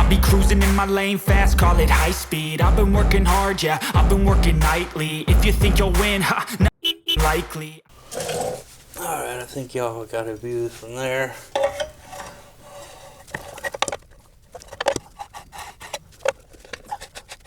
I'll be cruising in my lane fast, call it high speed. I've been working hard, yeah, I've been working nightly. If you think you'll win, ha, not likely. Alright, I think y'all got a view from there.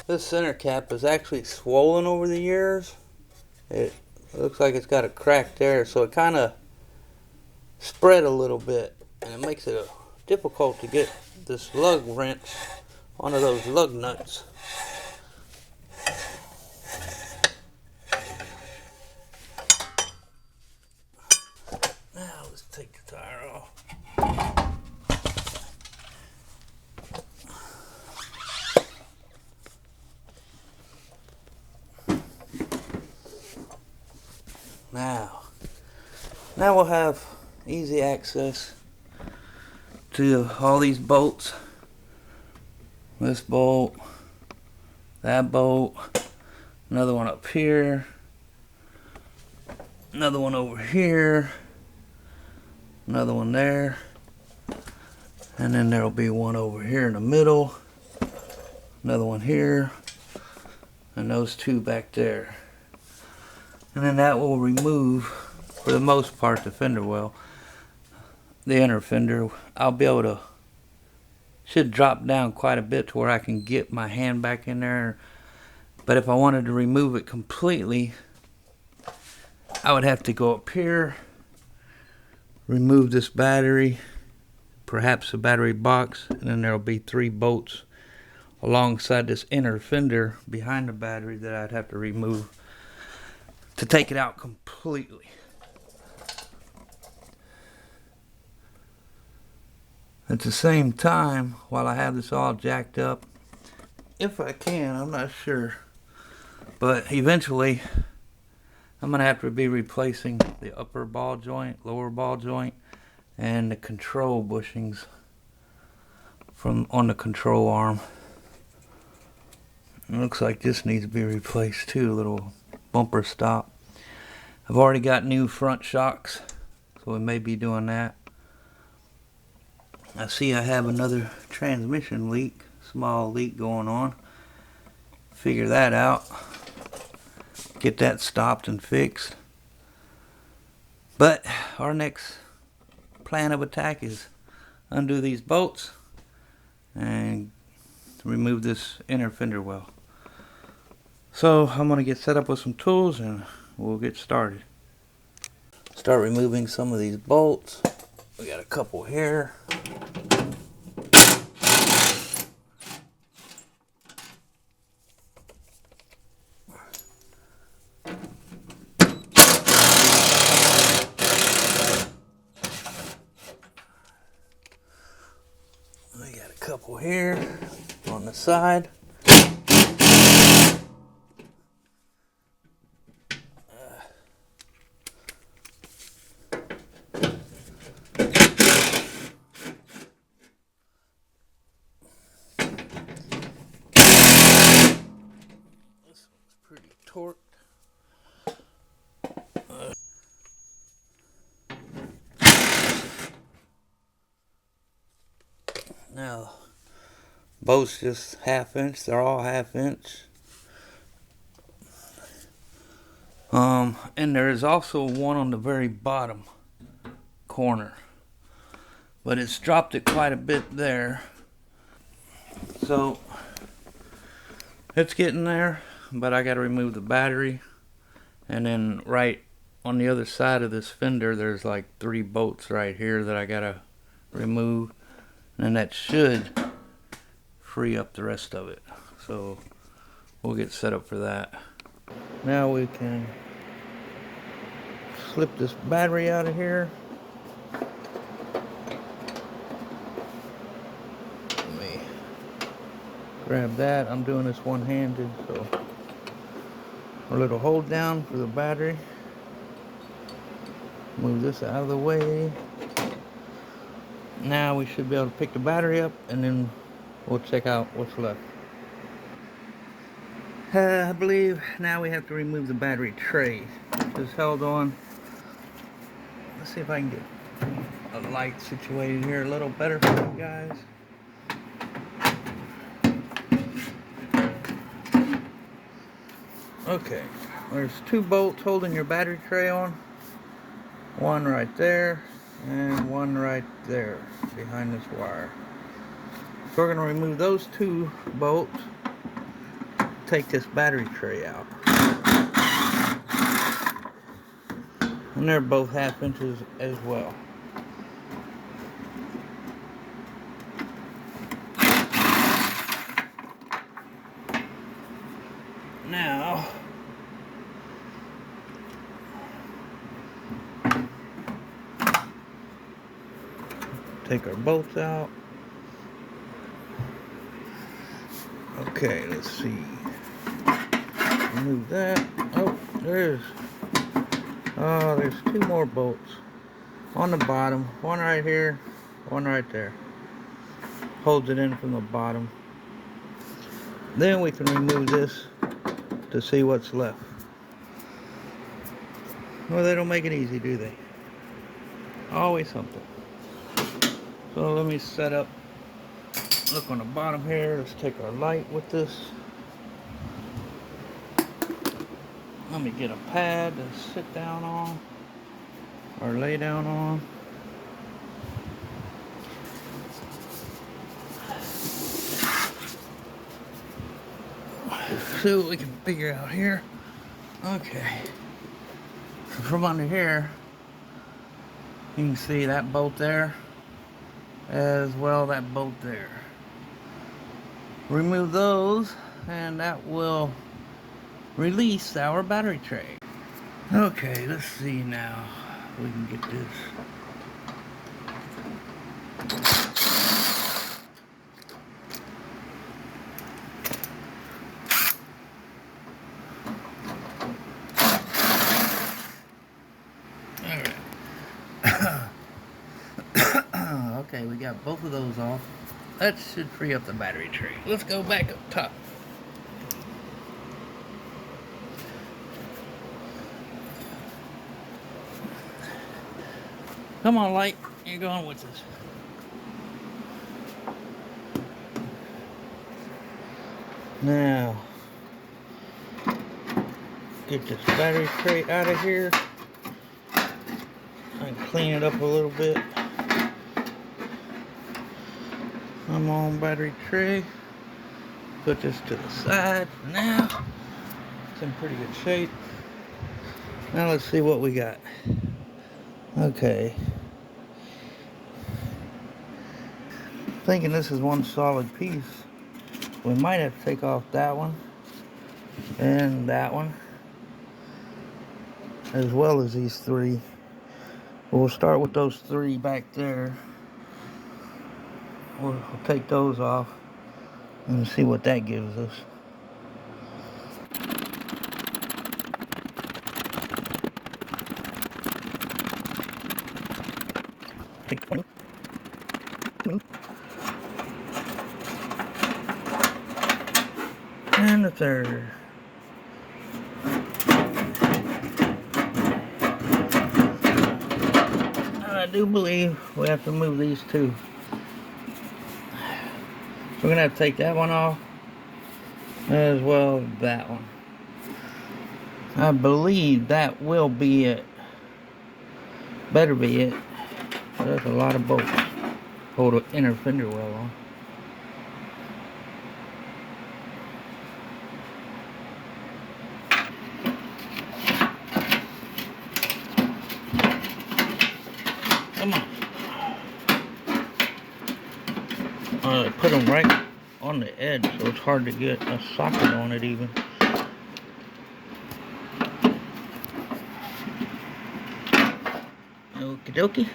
This center cap is actually swollen over the years. It looks like it's got a crack there, so it kind of spread a little bit, and it makes it difficult to get this lug wrench onto those lug nuts. Now let's take the tire off. Now we'll have easy access to all these bolts. This bolt, that bolt, another one up here, another one over here, another one there, and then there'll be one over here in the middle, another one here, and those two back there. And then that will remove, for the most part, the fender well. The inner fender, I'll be able to, should drop down quite a bit to where I can get my hand back in there. But if I wanted to remove it completely, I would have to go up here, remove this battery, perhaps a battery box, and then there'll be 3 bolts alongside this inner fender behind the battery that I'd have to remove to take it out completely. At the same time, while I have this all jacked up, if I can, I'm not sure, but eventually I'm going to have to be replacing the upper ball joint, lower ball joint, and the control bushings from on the control arm. It looks like this needs to be replaced too, a little bumper stop. I've already got new front shocks, so we may be doing that. I see I have another transmission leak, small leak going on. Figure that out. Get that stopped and fixed. But our next plan of attack is undo these bolts and remove this inner fender well. So I'm going to get set up with some tools and we'll get started. Start removing some of these bolts. We got a couple here. We got a couple here on the side. Pretty torqued. Now, both just 1/2 inch. They're all 1/2 inch. And there is also one on the very bottom corner, but it's dropped it quite a bit there. So it's getting there. But I got to remove the battery, and then right on the other side of this fender there's like 3 bolts right here that I got to remove, and that should free up the rest of it. So we'll get set up for that. Now we can slip this battery out of here. Let me grab that. I'm doing this one-handed, so a little hold down for the battery. Move this out of the way. Now we should be able to pick the battery up, and then we'll check out what's left. I believe now we have to remove the battery tray. Just held on. Let's see if I can get a light situated here a little better for you guys. Okay, there's 2 bolts holding your battery tray on. One right there, and one right there behind this wire. So we're going to remove those 2 bolts, take this battery tray out. And they're both 1/2 inches as well. Now, take our bolts out. Okay, let's see. Remove that. Oh, there's 2 more bolts on the bottom. One right here, one right there. Holds it in from the bottom. Then we can remove this to see what's left. Well, they don't make it easy, do they? Always something. So let me set up. Look on the bottom here. Let's take our light with this. Let me get a pad to sit down on or lay down on. See what we can figure out here. Okay. From under here, you can see that bolt there, as well that bolt there. Remove those, and that will release our battery tray. Okay, let's see now. We can get this. Okay, we got both of those off. That should free up the battery tray. Let's go back up top. Come on, light. You're going with us. Now, get this battery tray out of here. And clean it up a little bit. Come on, battery tray. Put this to the side for now. It's in pretty good shape. Now let's see what we got. Okay. Thinking this is one solid piece. We might have to take off that one and that one, as well as these 3. We'll start with those 3 back there. We'll take those off and see what that gives us. Take 20. And the 3rd. I do believe we have to move these 2. So we're going to have to take that one off, as well as that one. I believe that will be it. Better be it. There's a lot of bolts. Hold the inner fender well on. Come on. I put them right on the edge, so it's hard to get a socket on it even. Okie dokie.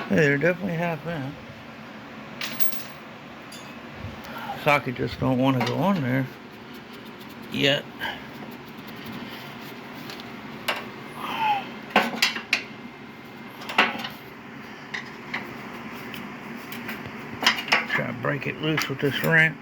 Hey, they're definitely half in. Socket just don't want to go on there yet. Try to break it loose with this wrench.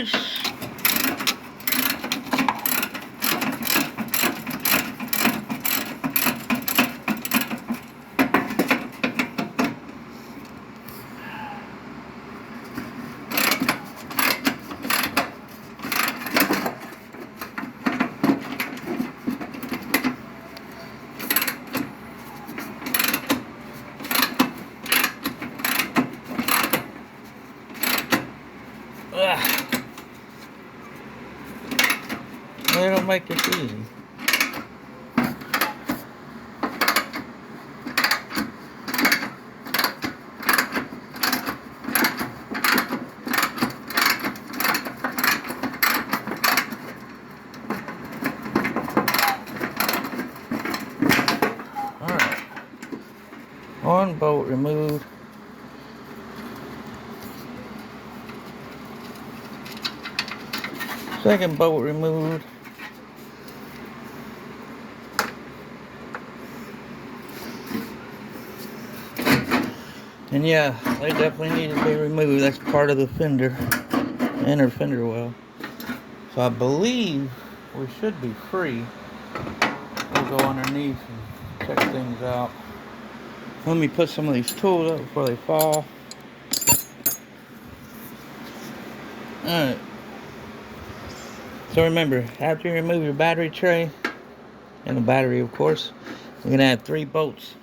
push. They don't make this easy. Alright. One bolt removed. Second bolt removed. And yeah, they definitely need to be removed. That's part of the fender, inner fender well. So I believe we should be free. We'll go underneath and check things out. Let me put some of these tools up before they fall. Alright. So remember, after you remove your battery tray, and the battery of course, you're going to add 3 bolts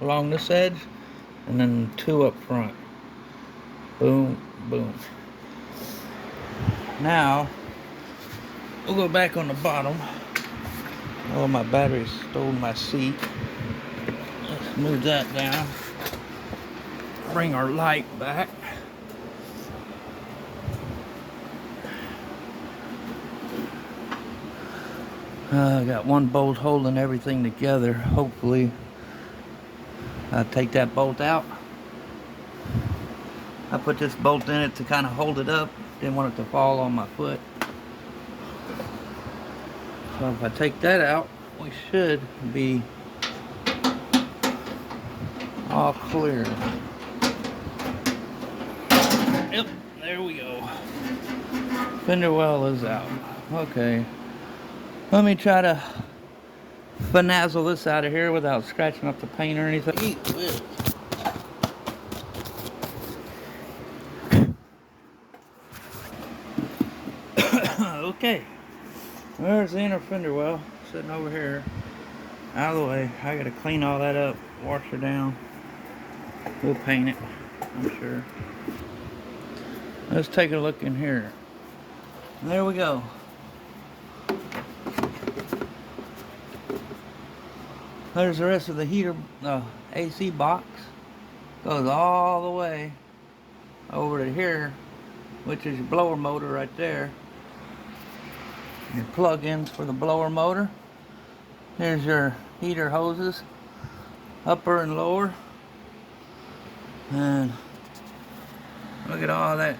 along this edge, and then 2 up front. Boom, boom. Now, we'll go back on the bottom. Oh, my battery stole my seat. Let's move that down. Bring our light back. I got one bolt holding everything together. Hopefully, I'll take that bolt out. I put this bolt in it to kind of hold it up. Didn't want it to fall on my foot. So if I take that out, we should be all clear. Yep, there we go. Fender well is out. Okay. Let me try to finagle this out of here without scratching up the paint or anything. Okay. There's the inner fender well sitting over here. Out of the way. I gotta clean all that up, wash her down. We'll paint it, I'm sure. Let's take a look in here. There we go. There's the rest of the heater, AC box. Goes all the way over to here, which is your blower motor right there. Your plug-ins for the blower motor. Here's your heater hoses, upper and lower. And look at all that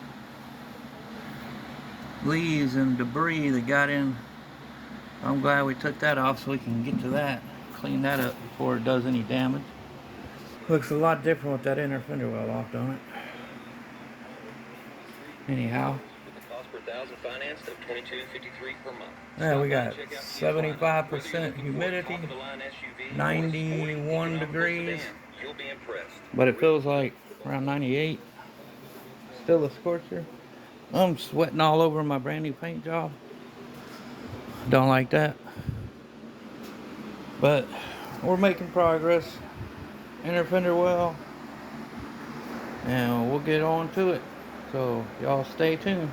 leaves and debris that got in. I'm glad we took that off so we can get to that. Clean that up before it does any damage. Looks a lot different with that inner fender well off, don't it? Anyhow. Yeah, we got 75% humidity, 91 degrees, but it feels like around 98. Still a scorcher. I'm sweating all over my brand new paint job. Don't like that. But we're making progress. Inner fender well. And we'll get on to it. So y'all stay tuned.